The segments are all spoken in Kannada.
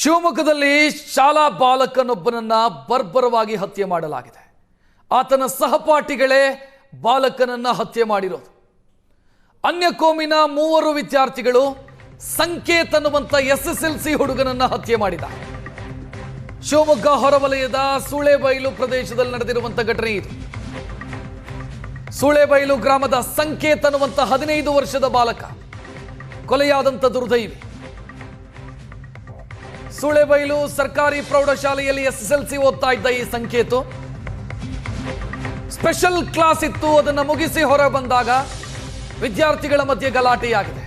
ಶಿವಮೊಗ್ಗದಲ್ಲಿ ಶಾಲಾ ಬಾಲಕನೊಬ್ಬನನ್ನ ಬರ್ಬರವಾಗಿ ಹತ್ಯೆ ಮಾಡಲಾಗಿದೆ. ಆತನ ಸಹಪಾಠಿಗಳೇ ಬಾಲಕನನ್ನ ಹತ್ಯೆ ಮಾಡಿರೋದು. ಅನ್ಯ ಕೋಮಿನ 3 ವಿದ್ಯಾರ್ಥಿಗಳು ಸಂಕೇತ್ ಅನ್ನುವಂತ SSLC ಹುಡುಗನನ್ನ ಹತ್ಯೆ ಮಾಡಿದ್ದಾರೆ. ಶಿವಮೊಗ್ಗ ಹೊರವಲಯದ ಸೂಳೆಬೈಲು ಪ್ರದೇಶದಲ್ಲಿ ನಡೆದಿರುವಂತ ಘಟನೆ ಇದು. ಸೂಳೆಬೈಲು ಗ್ರಾಮದ ಸಂಕೇತ್ ಅನ್ನುವಂತ 15 ವರ್ಷದ ಬಾಲಕ ಕೊಲೆಯಾದಂತ ದುರ್ದೈವಿ. ಸೂಳೆಬೈಲು ಸರ್ಕಾರಿ ಪ್ರೌಢಶಾಲೆಯಲ್ಲಿ SSLC ಓದ್ತಾ ಇದ್ದ ಈ ಸಂಕೇತು ಸ್ಪೆಷಲ್ ಕ್ಲಾಸ್ ಇತ್ತು. ಅದನ್ನು ಮುಗಿಸಿ ಹೊರ ಬಂದಾಗ ವಿದ್ಯಾರ್ಥಿಗಳ ಮಧ್ಯೆ ಗಲಾಟೆಯಾಗಿದೆ.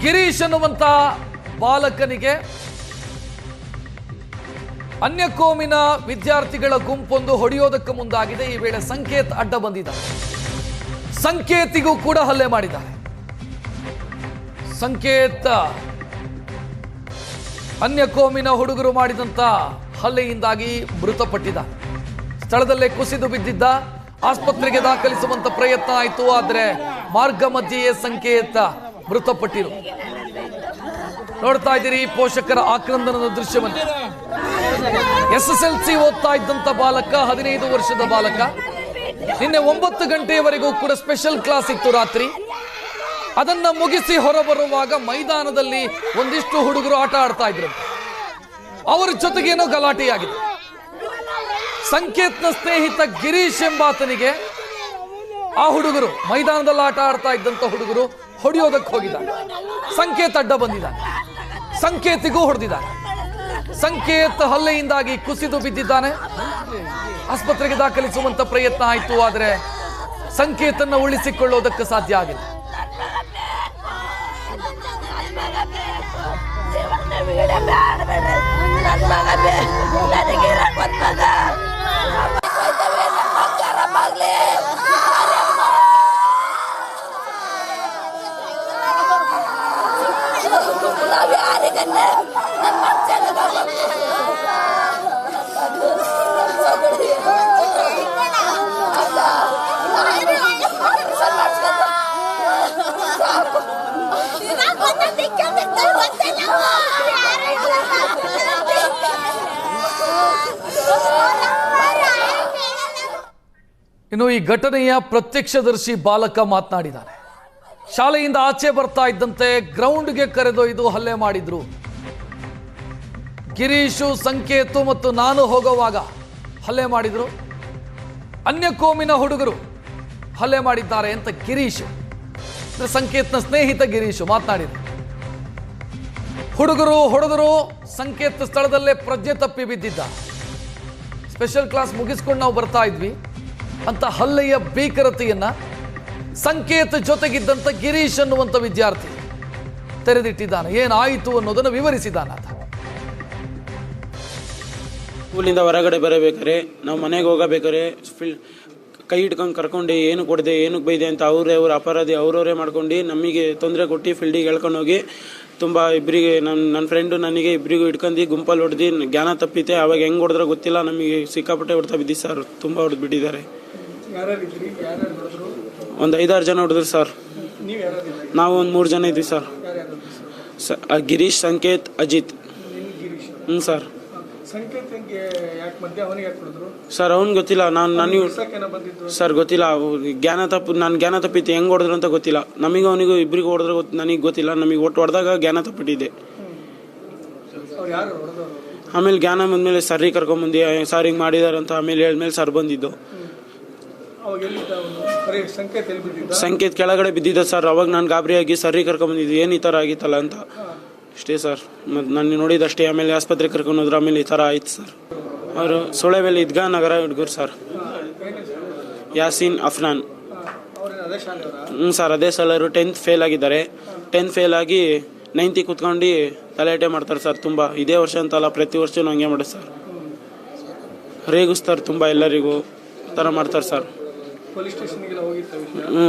ಗಿರೀಶ್ ಅನ್ನುವಂತ ಬಾಲಕನಿಗೆ ಅನ್ಯ ಕೋಮಿನ ವಿದ್ಯಾರ್ಥಿಗಳ ಗುಂಪೊಂದು ಹೊಡೆಯೋದಕ್ಕೆ ಮುಂದಾಗಿದೆ. ಈ ವೇಳೆ ಸಂಕೇತ್ ಅಡ್ಡ ಬಂದಿದ್ದಾರೆ. ಸಂಕೇತಿಗೂ ಕೂಡ ಹಲ್ಲೆ ಮಾಡಿದ್ದಾರೆ. ಸಂಕೇತ್ ಅನ್ಯ ಕೋಮಿನ ಹುಡುಗರು ಮಾಡಿದಂತ ಹಲ್ಲೆಯಿಂದಾಗಿ ಮೃತಪಟ್ಟಿದ್ದಾರೆ. ಸ್ಥಳದಲ್ಲೇ ಕುಸಿದು ಬಿದ್ದಿದ್ದ. ಆಸ್ಪತ್ರೆಗೆ ದಾಖಲಿಸುವಂತ ಪ್ರಯತ್ನ ಆಯಿತು, ಆದರೆ ಮಾರ್ಗ ಮಧ್ಯೆಯೇ ಸಂಕೇತ ಮೃತಪಟ್ಟಿರು. ನೋಡ್ತಾ ಇದ್ದೀರಿ ಪೋಷಕರ ಆಕ್ರಂದನದ ದೃಶ್ಯವನ್ನು. SSLC ಓದ್ತಾ ಇದ್ದಂತ ಬಾಲಕ, 15 ವರ್ಷದ ಬಾಲಕ, ನಿನ್ನೆ 9 ಗಂಟೆಯವರೆಗೂ ಕೂಡ ಸ್ಪೆಷಲ್ ಕ್ಲಾಸ್ ಇತ್ತು ರಾತ್ರಿ. ಅದನ್ನ ಮುಗಿಸಿ ಹೊರಬರುವಾಗ ಮೈದಾನದಲ್ಲಿ ಒಂದಿಷ್ಟು ಹುಡುಗರು ಆಟ ಆಡ್ತಾ ಇದ್ರು. ಅವರ ಜೊತೆಗೇನೋ ಗಲಾಟೆಯಾಗಿದೆ. ಸಂಕೇತ್ನ ಸ್ನೇಹಿತ ಗಿರೀಶ್ ಎಂಬಾತನಿಗೆ ಆ ಹುಡುಗರು, ಮೈದಾನದಲ್ಲಿ ಆಟ ಆಡ್ತಾ ಇದ್ದಂತ ಹುಡುಗರು ಹೊಡೆಯೋದಕ್ಕೆ ಹೋಗಿದ್ದಾರೆ. ಸಂಕೇತ್ ಅಡ್ಡ ಬಂದಿದ್ದಾನೆ. ಸಂಕೇತಿಗೂ ಹೊಡೆದಿದ್ದಾನೆ. ಸಂಕೇತ್ ಹಲ್ಲೆಯಿಂದಾಗಿ ಕುಸಿದು ಬಿದ್ದಿದ್ದಾನೆ. ಆಸ್ಪತ್ರೆಗೆ ದಾಖಲಿಸುವಂತ ಪ್ರಯತ್ನ ಆಯಿತು, ಆದರೆ ಸಂಕೇತನ್ನ ಉಳಿಸಿಕೊಳ್ಳೋದಕ್ಕೆ ಸಾಧ್ಯ ಆಗಿಲ್ಲ. ಇನ್ನು ಈ ಘಟನೆಯ ಪ್ರತ್ಯಕ್ಷದರ್ಶಿ ಬಾಲಕ ಮಾತನಾಡಿದ್ದಾನೆ. ಶಾಲೆಯಿಂದ ಆಚೆ ಬರ್ತಾ ಇದ್ದಂತೆ ಗ್ರೌಂಡ್ಗೆ ಕರೆದೊಯ್ದು ಹಲ್ಲೆ ಮಾಡಿದ್ರು. ಗಿರೀಶು, ಸಂಕೇತು ಮತ್ತು ನಾನು ಹೋಗುವಾಗ ಹಲ್ಲೆ ಮಾಡಿದ್ರು. ಅನ್ಯ ಕೋಮಿನ ಹುಡುಗರು ಹಲ್ಲೆ ಮಾಡಿದ್ದಾರೆ ಅಂತ ಗಿರೀಶ್, ಸಂಕೇತ್ನ ಸ್ನೇಹಿತ ಗಿರೀಶು ಮಾತನಾಡಿದ್ರು. ಹುಡುಗರು ಹೊಡೆದರು. ಸಂಕೇತ್ ಸ್ಥಳದಲ್ಲೇ ಪ್ರಜ್ಞೆ ತಪ್ಪಿ ಬಿದ್ದಿದ್ದ. ಸ್ಪೆಷಲ್ ಕ್ಲಾಸ್ ಮುಗಿಸ್ಕೊಂಡು ನಾವು ಬರ್ತಾ ಇದ್ವಿ ಅಂತ ಹಲ್ಲೆಯ ಭೀಕರತೆಯನ್ನ ಸಂಕೇತ್ ಜೊತೆಗಿದ್ದಂತ ಗಿರೀಶ್ ಅನ್ನುವಂಥ ವಿದ್ಯಾರ್ಥಿ ತೆರೆದಿಟ್ಟಿದ್ದಾನೆ. ಏನಾಯಿತು ಅನ್ನೋದನ್ನು ವಿವರಿಸಿದ್ದಾನೆ. ಸ್ಕೂಲಿಂದ ಹೊರಗಡೆ ಬರಬೇಕಾರೆ, ನಾವು ಮನೆಗೆ ಹೋಗಬೇಕಾರೆ ಕೈ ಹಿಡ್ಕೊಂಡು ಕರ್ಕೊಂಡು ಏನು ಕೊಡದೆ ಏನಕ್ಕೆ ಬೈದೆ ಅಂತ ಅವ್ರ ಅಪರಾಧಿ ಅವರವರೇ ಮಾಡ್ಕೊಂಡು ನಮಗೆ ತೊಂದರೆ ಕೊಟ್ಟು ಫೀಲ್ಡಿಗೆ ಎಳ್ಕೊಂಡು ಹೋಗಿ ತುಂಬ ಇಬ್ಬರಿಗೆ ನನ್ನ ಫ್ರೆಂಡು ನನಗೆ ಇಬ್ಬರಿಗೂ ಹಿಡ್ಕೊಂಡು ಗುಂಪಲ್ಲಿ ಹೊಡೆದು ಜ್ಞಾನ ತಪ್ಪಿತೆ. ಅವಾಗ ಹೆಂಗೆ ಹೊಡೆದ್ರೆ ಗೊತ್ತಿಲ್ಲ, ನಮಗೆ ಸಿಕ್ಕಾಪಟ್ಟೆ ಹೊಡ್ತಾ ಬಿದ್ದಿ ಸರ್. ತುಂಬ ಹೊಡೆದು ಬಿಟ್ಟಿದ್ದಾರೆ. ಒಂದು 5-6 ಜನ ಹೊಡೆದ್ರು ಸರ್. ನಾವು ಒಂದು 3 ಜನ ಇದ್ವಿ ಸರ್. ಗಿರೀಶ್, ಸಂಕೇತ್, ಅಜಿತ್. ಸರ್. ಸರ್ ಅವ್ನು ಗೊತ್ತಿಲ್ಲ. ನನಗೆ ಸರ್ ಗೊತ್ತಿಲ್ಲ. ನಾನು ಜ್ಞಾನ ತಪ್ಪಿತ್ತು. ಹೆಂಗೆ ಹೊಡೆದ್ರು ಅಂತ ಗೊತ್ತಿಲ್ಲ. ನಮಗೂ ಅವನಿಗೂ ಇಬ್ಬರಿಗೂ ಹೊಡೆದ್ರೆ ನನಗೆ ಗೊತ್ತಿಲ್ಲ. ನಮಗೆ ಒಟ್ಟು ಹೊಡೆದಾಗ ಜ್ಞಾನ ತಪ್ಪಿಟ್ಟಿದೆ. ಆಮೇಲೆ ಜ್ಞಾನ ಬಂದಮೇಲೆ ಸರ್ರಿಗೆ ಕರ್ಕೊಂಬಂದು ಸರ್ ಹಿಂಗೆ ಮಾಡಿದಾರೆ ಅಂತ ಆಮೇಲೆ ಹೇಳಿದ್ಮೇಲೆ ಸರ್ ಬಂದಿದ್ದು. ಸಂಕೇತ್ ಕೆಳಗಡೆ ಬಿದ್ದಿದ್ದ ಸರ್. ಅವಾಗ ನಾನು ಗಾಬರಿಯಾಗಿ ಸರ್ರಿಗೆ ಕರ್ಕೊಂಬಂದಿದ್ದು, ಏನು ಈ ಥರ ಆಗಿತ್ತಲ್ಲ ಅಂತ ಅಷ್ಟೇ ಸರ್. ಮತ್ತು ನಾನು ನೋಡಿದಷ್ಟೇ. ಆಮೇಲೆ ಆಸ್ಪತ್ರೆಗೆ ಕರ್ಕೊಂಡು ಹೋದ್ರೆ ಆಮೇಲೆ ಈ ಥರ ಆಯ್ತು ಸರ್. ಅವರು ಸೊಳೆಬೆಲೆ ಇದ್ಗಾ ನಗರ ಹುಡುಗರು ಸರ್. ಯಾಸೀನ್, ಅಫ್ನಾನ್. ಸರ್ ಅದೇ ಸಲರು 10th ಫೇಲ್ ಆಗಿದ್ದಾರೆ. 10th ಫೇಲ್ ಆಗಿ 9th ಕೂತ್ಕೊಂಡು ತಲೆಟೆ ಮಾಡ್ತಾರೆ ಸರ್. ತುಂಬ ಇದೇ ವರ್ಷ ಅಂತಲ್ಲ, ಪ್ರತಿ ವರ್ಷನೂ ಹಂಗೆ ಮಾಡೋದು ಸರ್. ರೇಗಿಸ್ತಾರೆ ತುಂಬ, ಎಲ್ಲರಿಗೂ ಥರ ಮಾಡ್ತಾರೆ ಸರ್.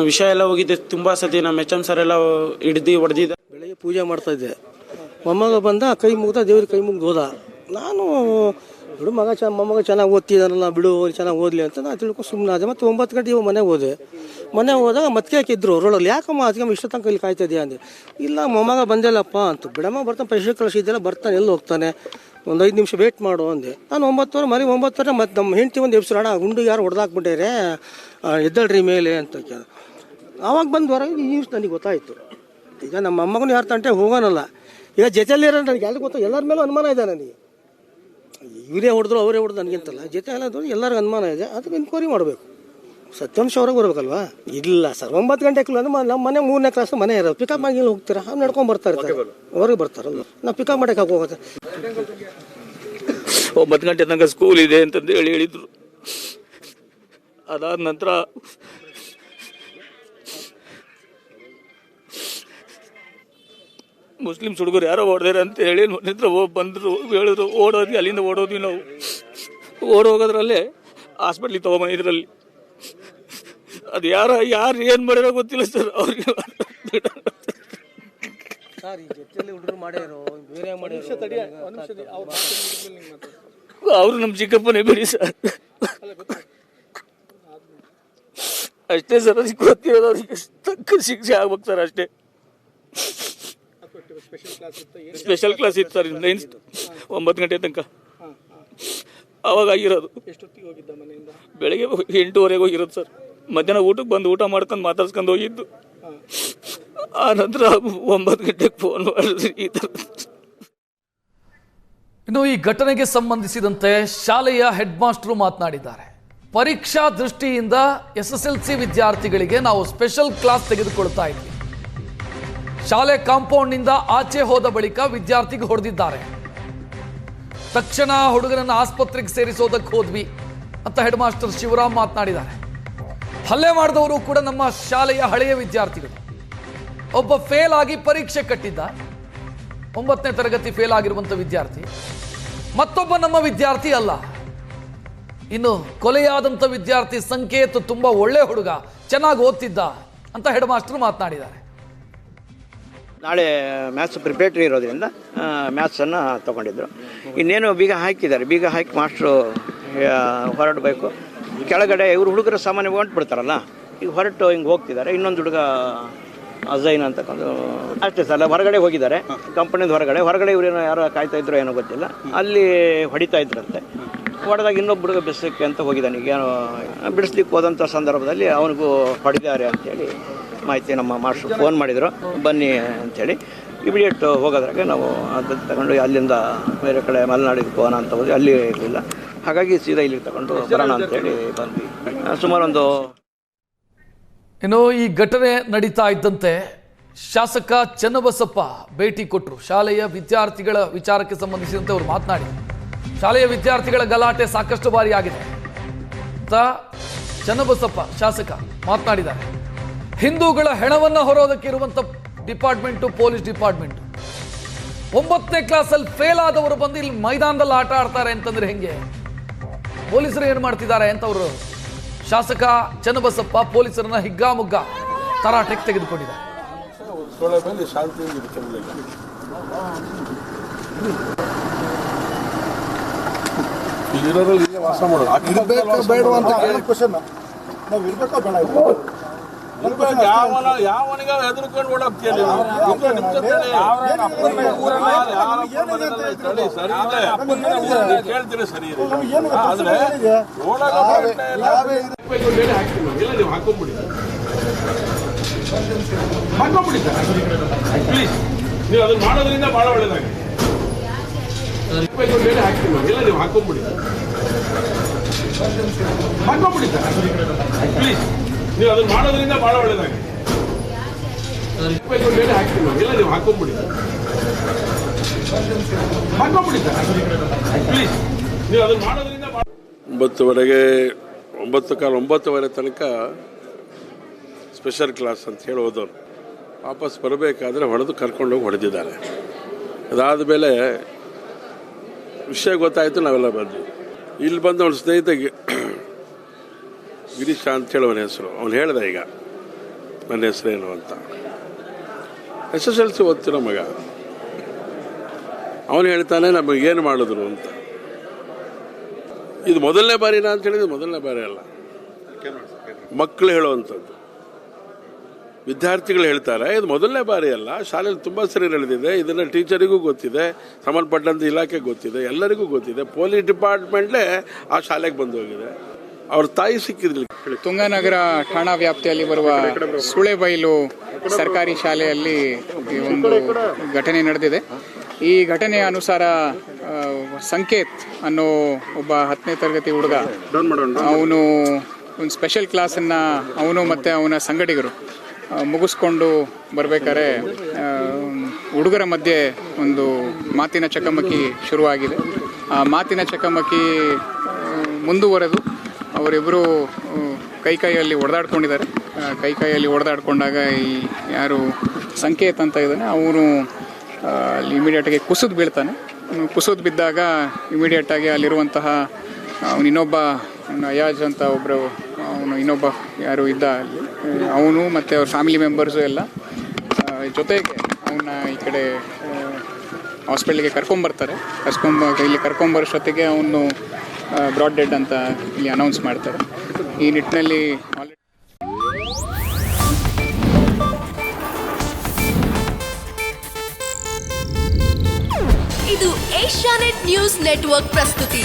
ವಿಷಯ ಎಲ್ಲ ಹೋಗಿದ್ದೆ ತುಂಬ ಸತಿ. ನಮ್ಮ HM ಸರ್ ಎಲ್ಲ ಹಿಡ್ದು ಹೊಡೆದಿದ್ದ. ಬೆಳಗ್ಗೆ ಪೂಜೆ ಮಾಡ್ತಾ ಇದ್ದೆ. ಮೊಮ್ಮಗ ಬಂದ, ಕೈ ಮುಗ್ದ, ದೇವ್ರಿಗೆ ಕೈ ಮುಗ್ದು ಹೋದ. ನಾನು ಬಿಡು ಮೊಮ್ಮಗ ಚೆನ್ನಾಗಿ ಓದ್ತಿದ್ದಾನಲ್ಲ ಬಿಡು ಚೆನ್ನಾಗಿ ಓದಲಿ ಅಂತ ನಾನು ತಿಳ್ಕೊಂಡು ಸುಮ್ಮನೆ ಅದೇ. ಮತ್ತು 9 ಗಂಟೆಗೆ ಮನೆಗೆ ಹೋದಾಗ ಮತ್ತೆ ಹಾಕಿದ್ರು ರೋಡಲ್ಲಿ, ಯಾಕಮ್ಮ ಅದಕ್ಕೆ ಇಷ್ಟ ತನಕ ಇಲ್ಲಿ ಕಾಯ್ತಾ ಇದೆಯಾ ಅಂದೆ. ಇಲ್ಲ ಮೊಮ್ಮಗ ಬಂದಿಲ್ಲಪ್ಪ ಅಂತ. ಬಿಡಮ್ಮ ಬರ್ತಾನೆ, ಪರೀಕ್ಷೆ ಕಳಿಸಿದ್ದೆಲ್ಲ ಬರ್ತಾನೆ, ಎಲ್ಲಿ ಹೋಗ್ತಾನೆ, ಒಂದು 5 ನಿಮಿಷ ವೇಟ್ ಮಾಡು ಅಂದೆ. ನಾನು 9 ಮತ್ತು ನಮ್ಮ ಹೆಂಡತಿ ಒಂದು ಎಬ್ಸೋಣ, ಗುಂಡು ಯಾರು ಹೊಡೆದಾಕ್ಬಿಟ್ಟಿರೆ ಎದ್ದಳ್ರಿ ಮೇಲೆ ಅಂತ ಕೇಳ. ಆವಾಗ ಬಂದು ಹೊರಗೆ ಈ ನ್ಯೂಸ್ ನನಗೆ ಗೊತ್ತಾಯಿತು. ಈಗ ನಮ್ಮ ಮೊಮ್ಮಗನು ಯಾರು ತಂಟೆ ಹೋಗೋನಲ್ಲ. ಈಗ ಜೊತೆಯಲ್ಲಿರೋ ನನಗೆ ಯಾರು ಗೊತ್ತಾ, ಎಲ್ಲರ ಮೇಲೂ ಅನುಮಾನ ಇದೆ ನನಗೆ. ಇವರೇ ಹೊಡೆದ್ರು ಅವರೇ ಹೊಡೆದು ನನಗಿಂತಲ್ಲ, ಜೊತೆ ಎಲ್ಲ ಎಲ್ಲರಿಗೂ ಅನುಮಾನ ಇದೆ. ಅದಕ್ಕೆ ಎನ್ಕ್ವೈರಿ ಮಾಡಬೇಕು, ಸತ್ಯಾಂಶ ಹೊರಗೆ ಬರಬೇಕಲ್ವಾ. ಇಲ್ಲ ಸರ್, 9 ಗಂಟೆಗೆ ನಮ್ಮ ಮನೆ 3ನೇ ಕ್ಲಾಸ್ ಮನೆ ಇರೋದು. ಪಿಕಪ್ ಆಗಿ ಇಲ್ಲಿ ಹೋಗ್ತೀರಾ, ಅವ್ರು ನಡ್ಕೊಂಡು ಬರ್ತಾರೆ, ಹೊರಗೆ ಬರ್ತಾರಲ್ಲ. ನಾವು ಪಿಕಪ್ ಮಾಡೋಕೆ ಹೋಗುತ್ತೆ. 9 ಗಂಟೆ ತನಕ ಸ್ಕೂಲ್ ಇದೆ ಅಂತಂದು ಹೇಳಿದ್ರು. ಅದಾದ ನಂತರ ಮುಸ್ಲಿಮ್ಸ್ ಹುಡುಗರು ಯಾರೋ ಹೊಡೆದಾರೆ ಅಂತ ಹೇಳಿ ನಿಂತ್ರ ಬಂದರು, ಹೇಳಿದ್ರು. ಓಡೋದ್ವಿ, ಅಲ್ಲಿಂದ ಓಡೋದ್ವಿ ನಾವು. ಓಡೋಗೋದ್ರಲ್ಲೇ ಹಾಸ್ಪಿಟ್ಲಿಗೆ ತೊಗೊಂಬಂದಿದ್ರಲ್ಲಿ. ಅದು ಯಾರು ಏನು ಮಾಡಿರೋ ಗೊತ್ತಿಲ್ಲ ಸರ್. ಅವ್ರಿಗೆ ಅವರು ನಮ್ಮ ಚಿಕ್ಕಪ್ಪನೇ ಬಿಡಿ ಸರ್. ಅಷ್ಟೇ ಸರ್, ಅದಕ್ಕೆ ಗೊತ್ತಿರೋದು ಅವ್ರಿಗೆ ತಕ್ಕ ಶಿಕ್ಷೆ ಆಗ್ಬೇಕು ಸರ್, ಅಷ್ಟೇ. ಸ್ಪೆಷಲ್ ಕ್ಲಾಸ್ ಇತ್ತು ಸರ್, 9 ಗಂಟೆ ತನಕ. ಅವಾಗ ಆಗಿರೋದು. ಬೆಳಗ್ಗೆ 8:30 ಹೋಗಿರೋದು ಸರ್. ಮಧ್ಯಾಹ್ನ ಊಟಕ್ಕೆ ಬಂದು ಊಟ ಮಾಡ್ಕೊಂಡು ಮಾತಾಡ್ಸ್ಕೊಂಡು ಹೋಗಿದ್ದು. ಆ ನಂತರ 9 ಗಂಟೆಗೆ ಫೋನ್ ಮಾಡಿದ್ರಿ ಈ ಥರ. ಇನ್ನು ಈ ಘಟನೆಗೆ ಸಂಬಂಧಿಸಿದಂತೆ ಶಾಲೆಯ ಹೆಡ್ ಮಾಸ್ಟರ್ ಮಾತನಾಡಿದ್ದಾರೆ. ಪರೀಕ್ಷಾ ದೃಷ್ಟಿಯಿಂದ SSLC ವಿದ್ಯಾರ್ಥಿಗಳಿಗೆ ನಾವು ಸ್ಪೆಷಲ್ ಕ್ಲಾಸ್ ತೆಗೆದುಕೊಳ್ತಾ ಇದ್ವಿ. ಶಾಲೆ ಕಾಂಪೌಂಡ್ನಿಂದ ಆಚೆ ಹೋದ ಬಳಿಕ ವಿದ್ಯಾರ್ಥಿಗೆ ಹೊಡೆದಿದ್ದಾರೆ. ತಕ್ಷಣ ಹುಡುಗನನ್ನು ಆಸ್ಪತ್ರೆಗೆ ಸೇರಿಸೋದಕ್ಕೆ ಹೋದ್ವಿ ಅಂತ ಹೆಡ್ ಮಾಸ್ಟರ್ ಶಿವರಾಮ್ ಮಾತನಾಡಿದ್ದಾರೆ. ಹಲ್ಲೆ ಮಾಡಿದವರು ಕೂಡ ನಮ್ಮ ಶಾಲೆಯ ಹಳೆಯ ವಿದ್ಯಾರ್ಥಿಗಳು. ಒಬ್ಬ ಫೇಲ್ ಆಗಿ ಪರೀಕ್ಷೆ ಕಟ್ಟಿದ್ದ, 9ನೇ ತರಗತಿ ಫೇಲ್ ಆಗಿರುವಂಥ ವಿದ್ಯಾರ್ಥಿ. ಮತ್ತೊಬ್ಬ ನಮ್ಮ ವಿದ್ಯಾರ್ಥಿ ಅಲ್ಲ. ಇನ್ನು ಕೊಲೆಯಾದಂಥ ವಿದ್ಯಾರ್ಥಿ ಸಂಕೇತ್ ತುಂಬಾ ಒಳ್ಳೆ ಹುಡುಗ, ಚೆನ್ನಾಗಿ ಓದ್ತಿದ್ದ ಅಂತ ಹೆಡ್ ಮಾಸ್ಟರ್ ಮಾತನಾಡಿದ್ದಾರೆ. ನಾಳೆ ಮ್ಯಾಥ್ಸ್ ಪ್ರಿಪೇರ್ಟರಿ ಇರೋದ್ರಿಂದ ಮ್ಯಾಥ್ಸನ್ನು ತೊಗೊಂಡಿದ್ರು. ಇನ್ನೇನು ಬೀಗ ಹಾಕಿದ್ದಾರೆ, ಬೀಗ ಹಾಕಿ ಮಾಸ್ಟ್ರು ಹೊರಡಬೇಕು. ಕೆಳಗಡೆ ಇವರು ಹುಡುಗರು ಸಾಮಾನ್ಯ ಹೊಂಟ್ಬಿಡ್ತಾರಲ್ಲ, ಈಗ ಹೊರಟು ಹಿಂಗೆ ಹೋಗ್ತಿದ್ದಾರೆ. ಇನ್ನೊಂದು ಹುಡುಗ ಅಜೈನ್ ಅಂತಕ್ಕಂಥ ಅಷ್ಟೇ ಸಲ ಹೊರಗಡೆ ಹೋಗಿದ್ದಾರೆ, ಕಂಪನಿದ ಹೊರಗಡೆ ಇವರೇನೋ ಯಾರೋ ಕಾಯ್ತಾ ಇದ್ರು ಏನೋ ಗೊತ್ತಿಲ್ಲ, ಅಲ್ಲಿ ಹೊಡಿತಾ ಇದ್ರಂತೆ. ಹೊಡೆದಾಗ ಇನ್ನೊಬ್ಬ ಹುಡುಗ ಬಿಡಿಸೋಕ್ಕೆ ಅಂತ ಹೋಗಿದ್ದಾನೆ. ಈಗೇನೋ ಬಿಡಿಸ್ಲಿಕ್ಕೆ ಹೋದಂಥ ಸಂದರ್ಭದಲ್ಲಿ ಅವನಿಗೂ ಹೊಡೆದಿದ್ದಾರೆ ಅಂಥೇಳಿ ಮಾಹಿತಿ ನಮ್ಮ ಮಾಸ್ಟ್ರು ಫೋನ್ ಮಾಡಿದರು, ಬನ್ನಿ ಅಂಥೇಳಿ. ಇಮಿಡಿಯೇಟ್ ಹೋಗೋದ್ರಾಗೆ ನಾವು ಅದನ್ನು ತಗೊಂಡು ಅಲ್ಲಿಂದ ಬೇರೆ ಕಡೆ ಮಲೆನಾಡಿಗೆ ಹೋಗೋಣ ಅಂತ ಹೋಗಿ ಅಲ್ಲಿ ಇರಲಿಲ್ಲ. ಹಾಗಾಗಿ ಸೀದಾ ಇಲ್ಲಿಗೆ ತಗೊಂಡು ಬರೋಣ ಅಂತೇಳಿ ಬಂದ್ವಿ. ಸುಮಾರು ಒಂದು ಇನ್ನು ಈ ಘಟನೆ ನಡೀತಾ ಇದ್ದಂತೆ ಶಾಸಕ ಚನ್ನಬಸಪ್ಪ ಭೇಟಿ ಕೊಟ್ಟರು. ಶಾಲೆಯ ವಿದ್ಯಾರ್ಥಿಗಳ ವಿಚಾರಕ್ಕೆ ಸಂಬಂಧಿಸಿದಂತೆ ಅವರು ಮಾತನಾಡಿ, ಶಾಲೆಯ ವಿದ್ಯಾರ್ಥಿಗಳ ಗಲಾಟೆ ಸಾಕಷ್ಟು ಬಾರಿ ಆಗಿದೆ ಅಂತ ಚನ್ನಬಸಪ್ಪ ಶಾಸಕ ಮಾತನಾಡಿದ್ದಾರೆ. ಹಿಂದೂಗಳ ಹೆಣವನ್ನು ಹೊರೋದಕ್ಕೆ ಇರುವಂಥ ಡಿಪಾರ್ಟ್ಮೆಂಟು ಪೊಲೀಸ್ ಡಿಪಾರ್ಟ್ಮೆಂಟು. 9ನೇ ಕ್ಲಾಸಲ್ಲಿ ಫೇಲ್ ಆದವರು ಬಂದು ಇಲ್ಲಿ ಮೈದಾನದಲ್ಲಿ ಆಟ ಆಡ್ತಾರೆ ಅಂತಂದ್ರೆ ಹೆಂಗೆ? ಪೊಲೀಸರು ಏನು ಮಾಡ್ತಿದ್ದಾರೆ ಅಂತ ಅವರು ಶಾಸಕ ಚನ್ನಬಸಪ್ಪ ಪೊಲೀಸರನ್ನ ಹಿಗ್ಗಾಮುಗ್ಗ ತರಾಟೆಗೆ ತೆಗೆದುಕೊಂಡಿದ್ದಾರೆ. ಯಾವನಿಗ ಹೆದರ್ಕೊಂಡು ಓಡೋಗ್ತೀಯ ನೀವು? ಕೇಳ್ತೀರಿ ಸರಿ, ಆದ್ರೆ ನೀವು ಹಾಕೊಂಡ್ಬಿಡಿ, ಪ್ಲೀಸ್. ನೀವು ಅದನ್ನ ಮಾಡೋದ್ರಿಂದ ಬಹಳ ಒಳ್ಳೇದಾಗಿ ಹಾಕ್ತೀನಿ. ಇಲ್ಲ ನೀವು ಹಾಕೊಂಡ್ಬಿಡಿ, ಪ್ಲೀಸ್. ನೀವು ಅದನ್ನ ಮಾಡೋದ್ರಿಂದ ಬಹಳ ಒಳ್ಳೇದಾಗಿ ಹಾಕ್ತೀನಿ. ಇಲ್ಲ ನೀವು ಹಾಕೊಂಡ್ಬಿಡಿ, ಪ್ಲೀಸ್. ನೀವು ಅದನ್ನ ಮಾಡೋದ್ರಿಂದ 9:15 ತನಕ ಸ್ಪೆಷಲ್ ಕ್ಲಾಸ್ ಅಂತ ಹೇಳಿ ಹೋದವರು ವಾಪಸ್ ಬರಬೇಕಾದ್ರೆ ಹೊಡೆದು ಕರ್ಕೊಂಡೋಗಿ ಹೊಡೆದಿದ್ದಾರೆ. ಅದಾದ ಮೇಲೆ ವಿಷಯ ಗೊತ್ತಾಯಿತು, ನಾವೆಲ್ಲ ಬಂದ್ವಿ. ಇಲ್ಲಿ ಬಂದು ಅವನ ಸ್ನೇಹಿತ ಗಿರೀಶ ಅಂತೇಳಿ ಅವನ ಹೆಸರು, ಅವನು ಹೇಳ್ದೆ ಈಗ ನನ್ನ ಹೆಸರೇನು ಅಂತ. SSLC ಓದ್ತಿರೋ ಮಗ, ಅವನು ಹೇಳ್ತಾನೆ ನಮಗೇನು ಮಾಡಿದ್ರು ಅಂತ. ಇದು ಮೊದಲನೇ ಬಾರಿನಾ ಅಂತ ಹೇಳಿದ್ರೆ ಮೊದಲನೇ ಬಾರಿ ಅಲ್ಲ. ಮಕ್ಕಳು ಹೇಳುವಂಥದ್ದು, ವಿದ್ಯಾರ್ಥಿಗಳು ಹೇಳ್ತಾರೆ, ಇದು ಮೊದಲನೇ ಬಾರಿ ಅಲ್ಲ. ಶಾಲೆಯಲ್ಲಿ ತುಂಬ ಸರಿ ನಡೆದಿದೆ. ಇದನ್ನು ಟೀಚರಿಗೂ ಗೊತ್ತಿದೆ, ಸಂಬಂಧಪಟ್ಟಂಥ ಇಲಾಖೆಗೆ ಗೊತ್ತಿದೆ, ಎಲ್ಲರಿಗೂ ಗೊತ್ತಿದೆ. ಪೊಲೀಸ್ ಡಿಪಾರ್ಟ್ಮೆಂಟ್ಲೇ ಆ ಶಾಲೆಗೆ ಬಂದು ಹೋಗಿದೆ. ಅವ್ರ ತಾಯಿ ಸಿಕ್ಕಿದ್ಲಿ. ತುಂಗನಗರ ಠಾಣಾ ವ್ಯಾಪ್ತಿಯಲ್ಲಿ ಬರುವ ಸುಳೆಬೈಲು ಸರ್ಕಾರಿ ಶಾಲೆಯಲ್ಲಿ ಈ ಒಂದು ಘಟನೆ ನಡೆದಿದೆ. ಈ ಘಟನೆಯ ಅನುಸಾರ ಸಂಕೇತ್ ಅನ್ನೋ ಒಬ್ಬ 10ನೇ ತರಗತಿ ಹುಡುಗ, ಅವನು ಒಂದು ಸ್ಪೆಷಲ್ ಕ್ಲಾಸನ್ನು ಅವನು ಮತ್ತು ಅವನ ಸಂಗಡಿಗರು ಮುಗಿಸ್ಕೊಂಡು ಬರಬೇಕಾದ್ರೆ ಹುಡುಗರ ಮಧ್ಯೆ ಒಂದು ಮಾತಿನ ಚಕಮಕಿ ಶುರುವಾಗಿದೆ. ಆ ಮಾತಿನ ಚಕಮಕಿ ಮುಂದುವರೆದು ಅವರಿಬ್ಬರು ಕೈಯಲ್ಲಿ ಹೊಡೆದಾಡ್ಕೊಂಡಿದ್ದಾರೆ. ಕೈಯಲ್ಲಿ ಹೊಡೆದಾಡ್ಕೊಂಡಾಗ ಈ ಯಾರು ಸಂಕೇತ್ ಅಂತ ಇದ್ದಾನೆ ಅವನು ಇಮಿಡಿಯೇಟಾಗಿ ಕುಸಿದು ಬೀಳ್ತಾನೆ. ಕುಸಿದು ಬಿದ್ದಾಗ ಇಮಿಡಿಯೇಟಾಗಿ ಅಲ್ಲಿರುವಂತಹ ಇನ್ನೊಬ್ಬ ಅಯಾಜ್ ಅಂತ ಒಬ್ಬರು, ಅವನು ಇನ್ನೊಬ್ಬ ಯಾರು ಇದ್ದ ಅಲ್ಲಿ, ಅವನು ಮತ್ತು ಅವ್ರ ಫ್ಯಾಮಿಲಿ ಮೆಂಬರ್ಸು ಎಲ್ಲ ಜೊತೆಗೆ ಅವನ್ನ ಈ ಕಡೆ ಹಾಸ್ಪಿಟ್ಲಿಗೆ ಕರ್ಕೊಂಬರ್ತಾರೆ. ಇಲ್ಲಿ ಕರ್ಕೊಂಬರೋಷ್ಟೊತ್ತಿಗೆ ಅವನು ಬ್ರಾಡ್ ಡೆಡ್ ಅಂತ ಇಲ್ಲಿ ಅನೌನ್ಸ್ ಮಾಡ್ತಾರೆ. ಈ ನಿಟ್ಟಿನಲ್ಲಿ ಇದು ಏಷ್ಯಾನೆಟ್ ನ್ಯೂಸ್ ನೆಟ್ವರ್ಕ್ ಪ್ರಸ್ತುತಿ.